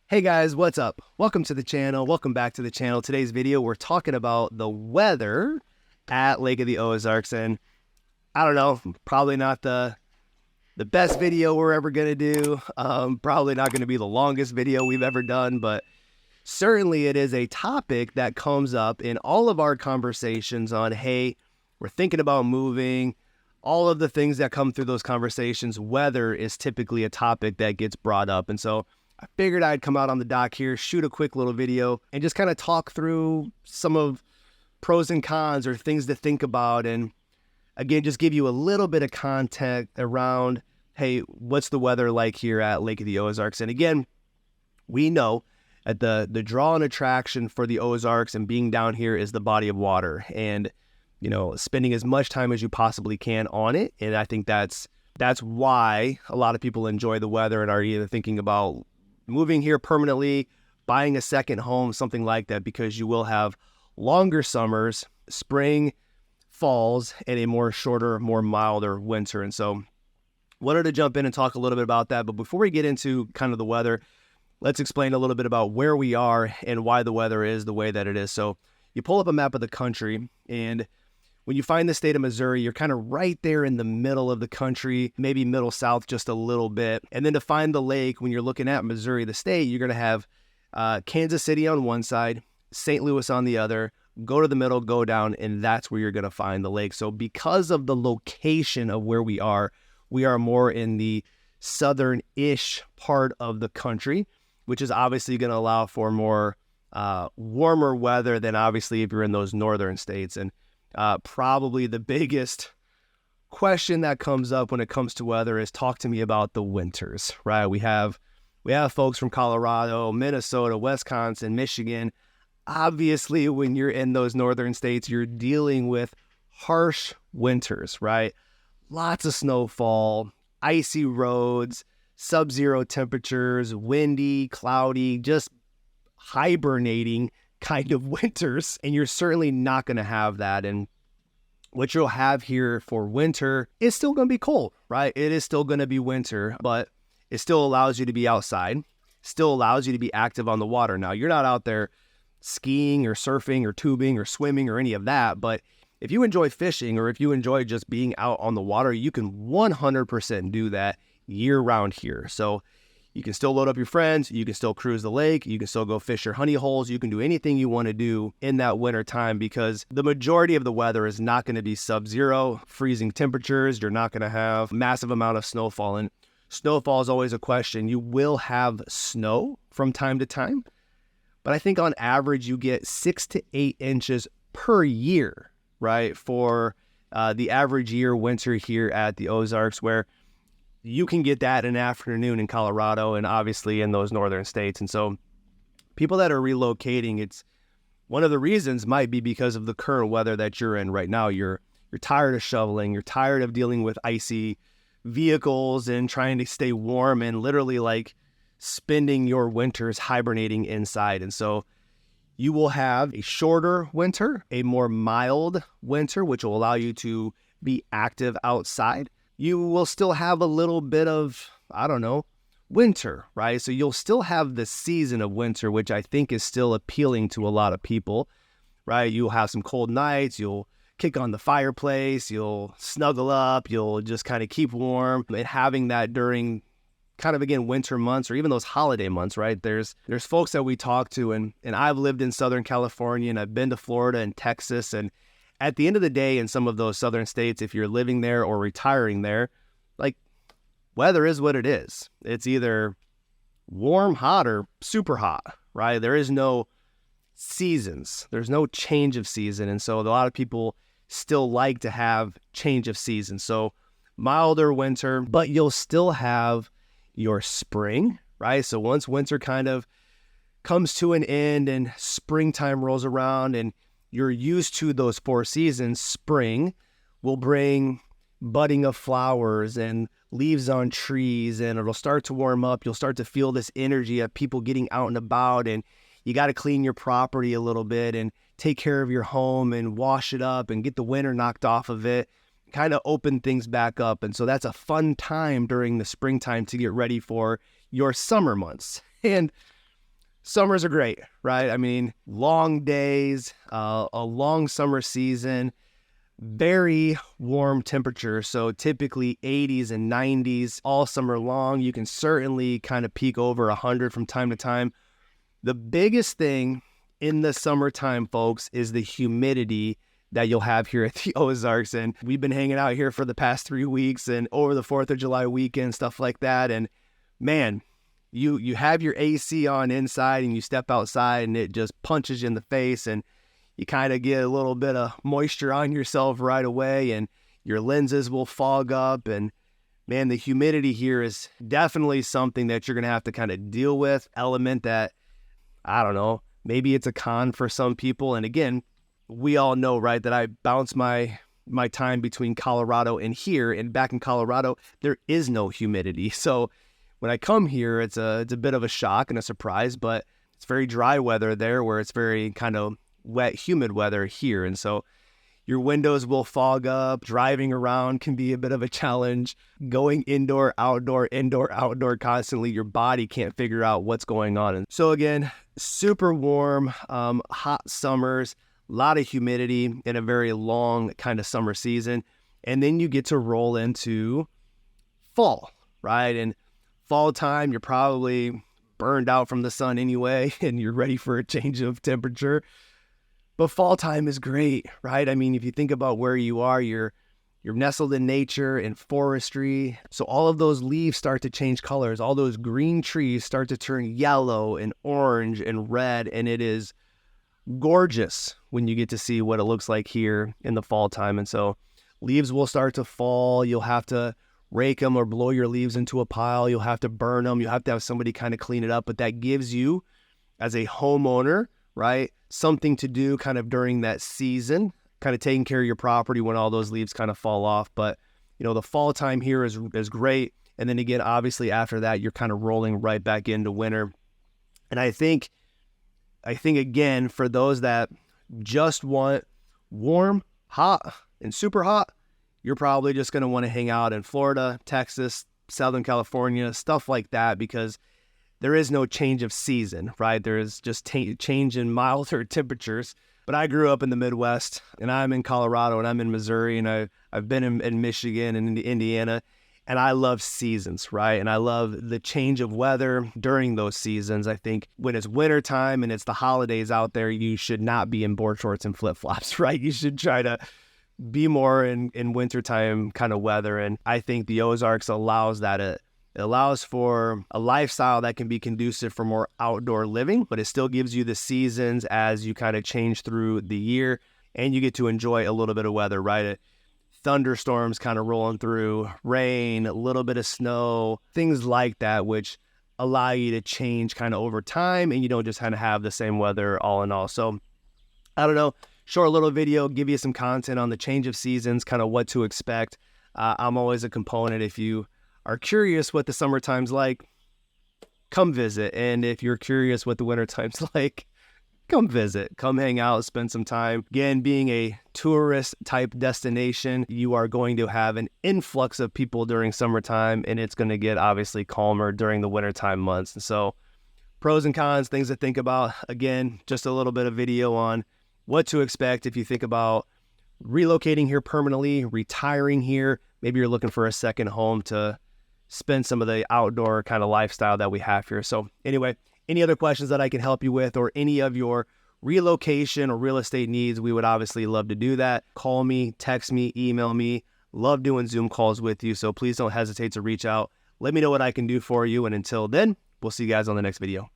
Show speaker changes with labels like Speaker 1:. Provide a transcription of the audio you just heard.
Speaker 1: Hey guys, what's up? Welcome to the channel. Welcome back to the channel. Today's video, we're talking about the weather at Lake of the Ozarks. And I don't know, probably not the best video we're ever going to do. Probably not going to be the longest video we've ever done, but certainly it is a topic that comes up in all of our conversations on, hey, we're thinking about moving. All of the things that come through those conversations, weather is typically a topic that gets brought up. And so I figured I'd come out on the dock here, shoot a quick little video, and just kind of talk through some of pros and cons or things to think about. And again, just give you a little bit of context around, hey, what's the weather like here at Lake of the Ozarks? And again, we know that the draw and attraction for the Ozarks and being down here is the body of water and, you know, spending as much time as you possibly can on it. And I think that's why a lot of people enjoy the weather and are either thinking about moving here permanently, buying a second home, something like that, because you will have longer summers, spring, falls, and a more shorter, more milder winter. And so wanted to jump in and talk a little bit about that. But before we get into kind of the weather, let's explain a little bit about where we are and why the weather is the way that it is. So you pull up a map of the country, and when you find the state of Missouri, you're kind of right there in the middle of the country, maybe middle south just a little bit. And then to find the lake, when you're looking at Missouri, the state, you're going to have Kansas City on one side, St. Louis on the other, go to the middle, go down, and that's where you're going to find the lake. So because of the location of where we are more in the southern-ish part of the country, which is obviously going to allow for more warmer weather than obviously if you're in those northern states. And probably the biggest question that comes up when it comes to weather is talk to me about the winters, right? We have folks from Colorado, Minnesota, Wisconsin, Michigan. Obviously, when you're in those northern states, you're dealing with harsh winters, right? Lots of snowfall, icy roads, sub-zero temperatures, windy, cloudy, just hibernating kind of winters, and you're certainly not going to have that. And what you'll have here for winter is still going to be cold, right? It is still going to be winter, but it still allows you to be outside, still allows you to be active on the water. Now, you're not out there skiing or surfing or tubing or swimming or any of that, but if you enjoy fishing or if you enjoy just being out on the water, you can 100% do that year round here. So you can still load up your friends, you can still cruise the lake, you can still go fish your honey holes, you can do anything you want to do in that winter time because the majority of the weather is not going to be sub-zero, freezing temperatures. You're not going to have massive amount of snowfall. And snowfall is always a question. You will have snow from time to time, but I think on average you get 6 to 8 inches per year, right? For the average year winter here at the Ozarks, where you can get that in an afternoon in Colorado and obviously in those northern states. And so people that are relocating, it's one of the reasons might be because of the current weather that you're in right now. You're tired of shoveling. You're tired of dealing with icy vehicles and trying to stay warm and literally like spending your winters hibernating inside. And so you will have a shorter winter, a more mild winter, which will allow you to be active outside. You will still have a little bit of, I don't know, winter, right? So you'll still have the season of winter, which I think is still appealing to a lot of people, right? You'll have some cold nights, you'll kick on the fireplace, you'll snuggle up, you'll just kind of keep warm. And having that during kind of, again, winter months or even those holiday months, right? There's folks that we talk to, and I've lived in Southern California and I've been to Florida and Texas, and at the end of the day, in some of those southern states, if you're living there or retiring there, like, weather is what it is. It's either warm, hot, or super hot, right? There is no seasons. There's no change of season. And so a lot of people still like to have change of season. So milder winter, but you'll still have your spring, right? So once winter kind of comes to an end and springtime rolls around and you're used to those 4 seasons, spring will bring budding of flowers and leaves on trees, and it'll start to warm up. You'll start to feel this energy of people getting out and about, and you got to clean your property a little bit and take care of your home and wash it up and get the winter knocked off of it, kind of open things back up. And so that's a fun time during the springtime to get ready for your summer months. And summers are great, right? I mean, long days, a long summer season, very warm temperatures. So typically 80s and 90s all summer long. You can certainly kind of peak over 100 from time to time. The biggest thing in the summertime, folks, is the humidity that you'll have here at the Ozarks. And we've been hanging out here for the past 3 weeks and over the 4th of July weekend, stuff like that. And man, you have your AC on inside and you step outside and it just punches you in the face, and you kind of get a little bit of moisture on yourself right away, and your lenses will fog up. And man, the humidity here is definitely something that you're going to have to kind of deal with. Element that, I don't know, maybe it's a con for some people. And again, we all know, right, that I bounce my time between Colorado and here, and back in Colorado, there is no humidity. So when I come here, it's a bit of a shock and a surprise, but it's very dry weather there, where it's very kind of wet, humid weather here. And so your windows will fog up. Driving around can be a bit of a challenge. Going indoor, outdoor constantly, your body can't figure out what's going on. And so again, super warm, hot summers, a lot of humidity in a very long kind of summer season. And then you get to roll into fall, right? And fall time, you're probably burned out from the sun anyway, and you're ready for a change of temperature. But fall time is great, right? I mean, if you think about where you are, you're nestled in nature and forestry. So all of those leaves start to change colors. All those green trees start to turn yellow and orange and red. And it is gorgeous when you get to see what it looks like here in the fall time. And so leaves will start to fall. You'll have to rake them or blow your leaves into a pile. You'll have to burn them. You'll have to have somebody kind of clean it up. But that gives you, as a homeowner, right, something to do kind of during that season, kind of taking care of your property when all those leaves kind of fall off. But, you know, the fall time here is great. And then again, obviously after that, you're kind of rolling right back into winter. And I think again, for those that just want warm, hot, and super hot, you're probably just going to want to hang out in Florida, Texas, Southern California, stuff like that, because there is no change of season, right? There is just change in milder temperatures. But I grew up in the Midwest, and I'm in Colorado, and I'm in Missouri, and I've been in Michigan and in Indiana, and I love seasons, right? And I love the change of weather during those seasons. I think when it's wintertime and it's the holidays out there, you should not be in board shorts and flip-flops, right? You should try to be more in wintertime kind of weather. And I think the Ozarks allows that. It allows for a lifestyle that can be conducive for more outdoor living, but it still gives you the seasons as you kind of change through the year, and you get to enjoy a little bit of weather, right? Thunderstorms kind of rolling through, rain, a little bit of snow, things like that, which allow you to change kind of over time, and you don't just kind of have the same weather all in all. So I don't know, short little video, give you some content on the change of seasons, kind of what to expect. I'm always a component. If you are curious what the summertime's like, come visit. And if you're curious what the wintertime's like, come visit, come hang out, spend some time. Again, being a tourist type destination, you are going to have an influx of people during summertime, and it's going to get obviously calmer during the wintertime months. And so pros and cons, things to think about. Again, just a little bit of video on what to expect if you think about relocating here permanently, retiring here. Maybe you're looking for a second home to spend some of the outdoor kind of lifestyle that we have here. So anyway, any other questions that I can help you with, or any of your relocation or real estate needs, we would obviously love to do that. Call me, text me, email me. Love doing Zoom calls with you. So please don't hesitate to reach out. Let me know what I can do for you. And until then, we'll see you guys on the next video.